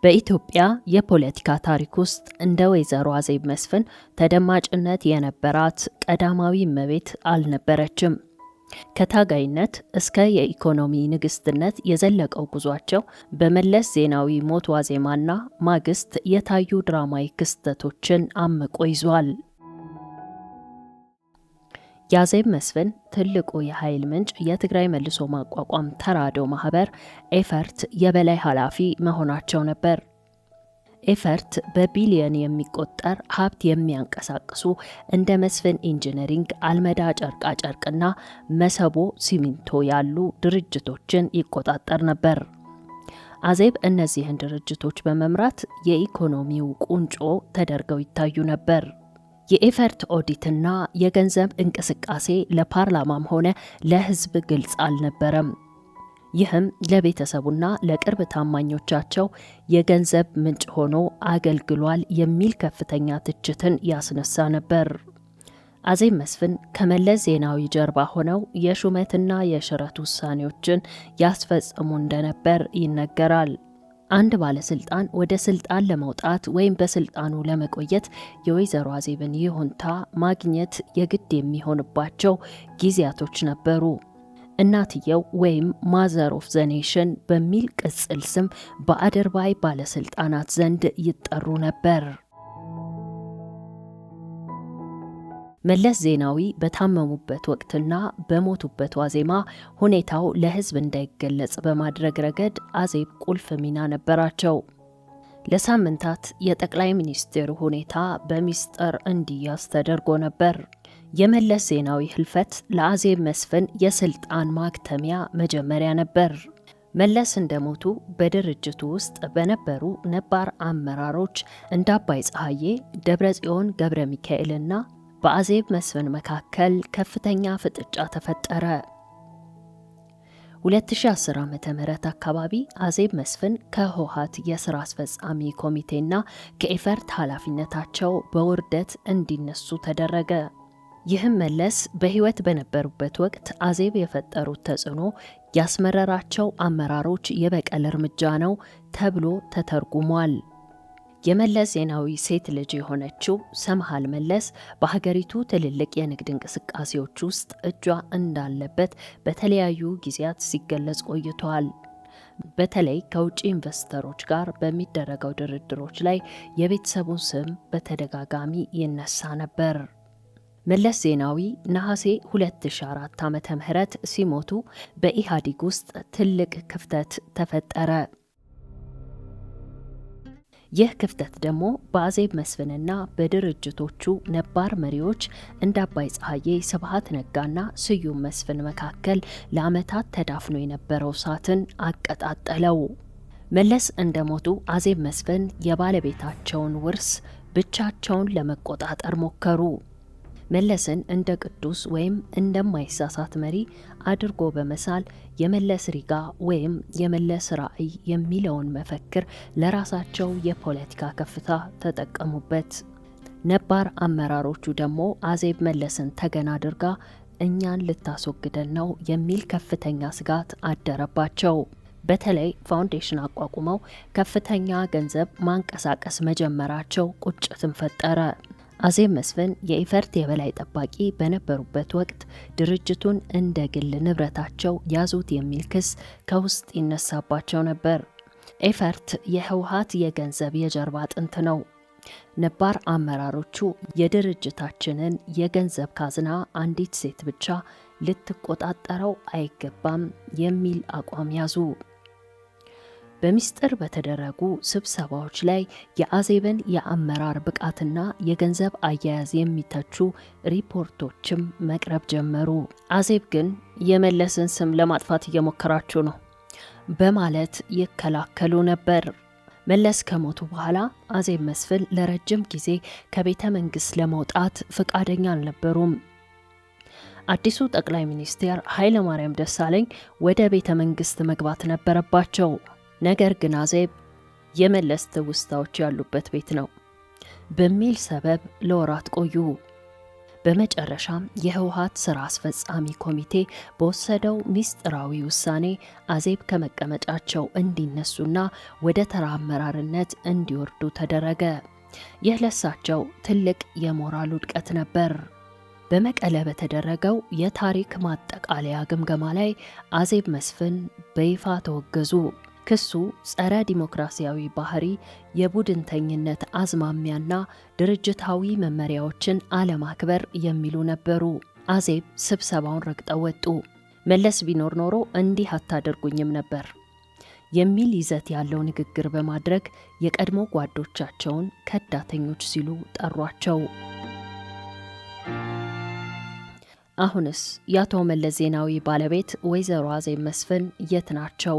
በኢትዮጵያ የፖለቲካ ታሪክ ውስጥ እንደ ወይዘሮ አዜብ መስፍን ተደማጭነት የነበራት ቀዳማዊ እመቤት አልነበረችም። ከታጋይነት እስከ የኢኮኖሚ ንግስትነት የዘለቀው ጉዟቸው በመለስ ዜናዊ ሞት ዋዜማና ማግስት የታዩ ድራማዊ ክስተቶችን አምቆ ይዟል። የአዜብ መስፍን ትልቁ የኃይል ምንጭ የትግራይ መልሶ ማቋቋም ተራድኦ ማህበር ኤፈርት የበላይ ኃላፊ መሆናቸው ነበር። ኤፈርት በቢሊየን የሚቆጠር ሀብት የሚያንቀሳቅሱ እንደ መስፍን ኢንጂነሪንግ፣ አልመዳ ጨርቃ ጨርቅና መሰቦ ሲሚንቶ ያሉ ድርጅቶችን ይቆጣጠር ነበር። አዜብ እነዚህን ድርጅቶች በመምራት የኢኮኖሚው ቁንጮ ተደርገው ይታዩ ነበር። የኤፈርት ኦዲትና የገንዘብ እንቅስቃሴ ለፓርላማም ሆነ ለሕዝብ ግልጽ አልነበረም። ይህም ለቤተሰቡና ለቅርብ ታማኞቻቸው የገንዘብ ምንጭ ሆኖ አገልግሏል የሚል ከፍተኛ ትችትን ያስነሳ ነበር። አዜብ መስፍን ከመለስ ዜናዊ ጀርባ ሆነው የሹመትና የሽረት ውሳኔዎችን ያስፈጽሙ እንደነበር ይነገራል። አንድ ባለስልጣን ወደ ስልጣን ለመውጣት ወይም በስልጣኑ ለመቆየት የወይዘሮ አዜብን ይሁንታ ማግኘት የግድ የሚሆንባቸው ጊዜያቶች ነበሩ። እናትየው ወይም ማዘር ኦፍ ዘ ኔሽን በሚል ቅጽል ስም በአድርባይ ባለስልጣናት ዘንድ ይጠሩ ነበር። መለስ ዜናዊ በታመሙበት ወቅትና በሞቱበት ዋዜማ ሁኔታው ለሕዝብ እንዳይገለጽ በማድረግ ረገድ አዜብ ቁልፍ ሚና ነበራቸው። ለሳምንታት የጠቅላይ ሚኒስትሩ ሁኔታ በሚስጥር እንዲያዝ ተደርጎ ነበር። የመለስ ዜናዊ ህልፈት ለአዜብ መስፍን የስልጣን ማክተሚያ መጀመሪያ ነበር። መለስ እንደሞቱ በድርጅቱ ውስጥ በነበሩ ነባር አመራሮች እንደ አባይ ፀሐዬ፣ ደብረጽዮን ገብረ ሚካኤልና በአዜብ መስፍን መካከል ከፍተኛ ፍጥጫ ተፈጠረ። 2010 ዓ.ም አካባቢ አዜብ መስፍን ከህወሓት የሥራ አስፈጻሚ ኮሚቴና ከኤፈርት ኃላፊነታቸው በውርደት እንዲነሱ ተደረገ። ይህም መለስ በሕይወት በነበሩበት ወቅት አዜብ የፈጠሩት ተጽዕኖ ያስመረራቸው አመራሮች የበቀል እርምጃ ነው ተብሎ ተተርጉሟል። የመለስ ዜናዊ ሴት ልጅ የሆነችው ሰምሃል መለስ በሀገሪቱ ትልልቅ የንግድ እንቅስቃሴዎች ውስጥ እጇ እንዳለበት በተለያዩ ጊዜያት ሲገለጽ ቆይቷል። በተለይ ከውጭ ኢንቨስተሮች ጋር በሚደረገው ድርድሮች ላይ የቤተሰቡን ስም በተደጋጋሚ ይነሳ ነበር። መለስ ዜናዊ ነሐሴ 2004 ዓ.ም ሲሞቱ በኢህአዴግ ውስጥ ትልቅ ክፍተት ተፈጠረ። ይህ ክፍተት ደግሞ በአዜብ መስፍንና በድርጅቶቹ ነባር መሪዎች እንደ አባይ ፀሐዬ፣ ስብሃት ነጋና ስዩም መስፍን መካከል ለዓመታት ተዳፍኖ የነበረው እሳትን አቀጣጠለው። መለስ እንደሞቱ አዜብ መስፍን የባለቤታቸውን ውርስ ብቻቸውን ለመቆጣጠር ሞከሩ። መለስን እንደ ቅዱስ ወይም እንደማይሳሳት መሪ አድርጎ በመሳል የመለስ ሪጋ ወይም የመለስ ራዕይ የሚለውን መፈክር ለራሳቸው የፖለቲካ ከፍታ ተጠቀሙበት። ነባር አመራሮቹ ደግሞ አዜብ መለስን ተገን አድርጋ እኛን ልታስወግደን ነው የሚል ከፍተኛ ስጋት አደረባቸው። በተለይ ፋውንዴሽን አቋቁመው ከፍተኛ ገንዘብ ማንቀሳቀስ መጀመራቸው ቁጭትን ፈጠረ። አዜብ መስፍን የኤፈርት የበላይ ጠባቂ በነበሩበት ወቅት ድርጅቱን እንደ ግል ንብረታቸው ያዙት የሚል ክስ ከውስጥ ይነሳባቸው ነበር። ኤፈርት የህወሓት የገንዘብ የጀርባ አጥንት ነው። ነባር አመራሮቹ የድርጅታችንን የገንዘብ ካዝና አንዲት ሴት ብቻ ልትቆጣጠረው አይገባም የሚል አቋም ያዙ። በሚስጥር በተደረጉ ስብሰባዎች ላይ የአዜብን የአመራር ብቃትና የገንዘብ አያያዝ የሚተቹ ሪፖርቶችም መቅረብ ጀመሩ። አዜብ ግን የመለስን ስም ለማጥፋት እየሞከራችሁ ነው በማለት ይከላከሉ ነበር። መለስ ከሞቱ በኋላ አዜብ መስፍን ለረጅም ጊዜ ከቤተ መንግስት ለመውጣት ፈቃደኛ አልነበሩም። አዲሱ ጠቅላይ ሚኒስትር ኃይለማርያም ደሳለኝ ወደ ቤተ መንግስት መግባት ነበረባቸው። ነገር ግን አዜብ የመለስ ትውስታዎች ያሉበት ቤት ነው በሚል ሰበብ ለወራት ቆዩ። በመጨረሻም የህወሓት ስራ አስፈጻሚ ኮሚቴ በወሰደው ሚስጥራዊ ውሳኔ አዜብ ከመቀመጫቸው እንዲነሱና ወደ ተራ አመራርነት እንዲወርዱ ተደረገ። ይህ ለሳቸው ትልቅ የሞራል ውድቀት ነበር። በመቀለ በተደረገው የታሪክ ማጠቃለያ ግምገማ ላይ አዜብ መስፍን በይፋ ተወገዙ። ክሱ ጸረ ዲሞክራሲያዊ ባህሪ፣ የቡድንተኝነት አዝማሚያና ድርጅታዊ መመሪያዎችን አለማክበር የሚሉ ነበሩ። አዜብ ስብሰባውን ረግጠው ወጡ። መለስ ቢኖር ኖሮ እንዲህ አታደርጉኝም ነበር የሚል ይዘት ያለው ንግግር በማድረግ የቀድሞ ጓዶቻቸውን ከዳተኞች ሲሉ ጠሯቸው። አሁንስ የአቶ መለስ ዜናዊ ባለቤት ወይዘሮ አዜብ መስፍን የት ናቸው?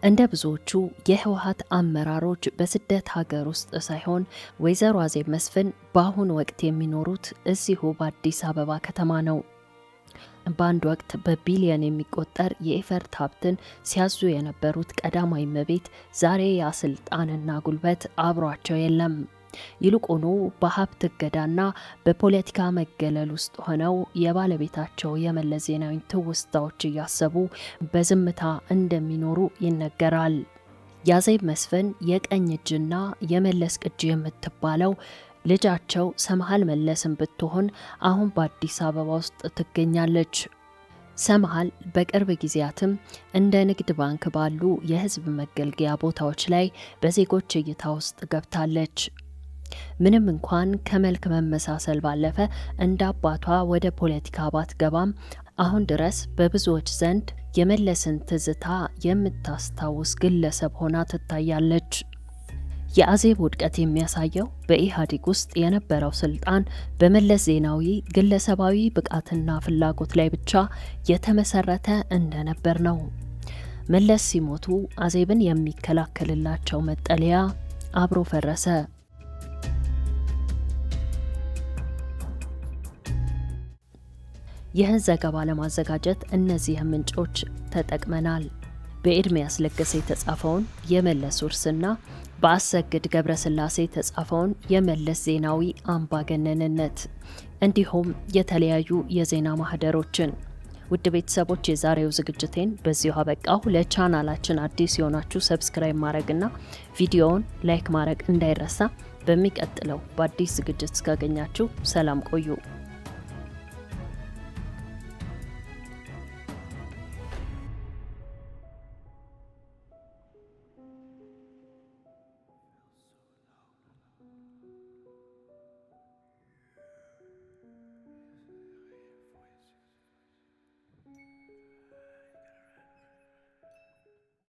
እንደ ብዙዎቹ የህወሓት አመራሮች በስደት ሀገር ውስጥ ሳይሆን ወይዘሮ አዜብ መስፍን በአሁኑ ወቅት የሚኖሩት እዚሁ በአዲስ አበባ ከተማ ነው። በአንድ ወቅት በቢሊዮን የሚቆጠር የኢፈርት ሀብትን ሲያዙ የነበሩት ቀዳማዊ እመቤት ዛሬ ያ ስልጣንና ጉልበት አብሯቸው የለም። ይልቁኑ በሀብት እገዳና በፖለቲካ መገለል ውስጥ ሆነው የባለቤታቸው የመለስ ዜናዊ ትውስታዎች እያሰቡ በዝምታ እንደሚኖሩ ይነገራል። የአዜብ መስፍን የቀኝ እጅና የመለስ ቅጅ የምትባለው ልጃቸው ሰምሃል መለስን ብትሆን አሁን በአዲስ አበባ ውስጥ ትገኛለች። ሰምሃል በቅርብ ጊዜያትም እንደ ንግድ ባንክ ባሉ የህዝብ መገልገያ ቦታዎች ላይ በዜጎች እይታ ውስጥ ገብታለች። ምንም እንኳን ከመልክ መመሳሰል ባለፈ እንደ አባቷ ወደ ፖለቲካ ባትገባም አሁን ድረስ በብዙዎች ዘንድ የመለስን ትዝታ የምታስታውስ ግለሰብ ሆና ትታያለች። የአዜብ ውድቀት የሚያሳየው በኢህአዴግ ውስጥ የነበረው ስልጣን በመለስ ዜናዊ ግለሰባዊ ብቃትና ፍላጎት ላይ ብቻ የተመሰረተ እንደነበር ነው። መለስ ሲሞቱ አዜብን የሚከላከልላቸው መጠለያ አብሮ ፈረሰ። ይህን ዘገባ ለማዘጋጀት እነዚህ ምንጮች ተጠቅመናል። በኤርሚያስ ለገሰ የተጻፈውን የመለስ ውርስና በአሰግድ ገብረስላሴ የተጻፈውን የመለስ ዜናዊ አምባገነንነት እንዲሁም የተለያዩ የዜና ማህደሮችን። ውድ ቤተሰቦች የዛሬው ዝግጅቴን በዚሁ አበቃሁ። ለቻናላችን አዲስ የሆናችሁ ሰብስክራይብ ማድረግና ቪዲዮውን ላይክ ማድረግ እንዳይረሳ። በሚቀጥለው በአዲስ ዝግጅት እስካገኛችሁ ሰላም ቆዩ።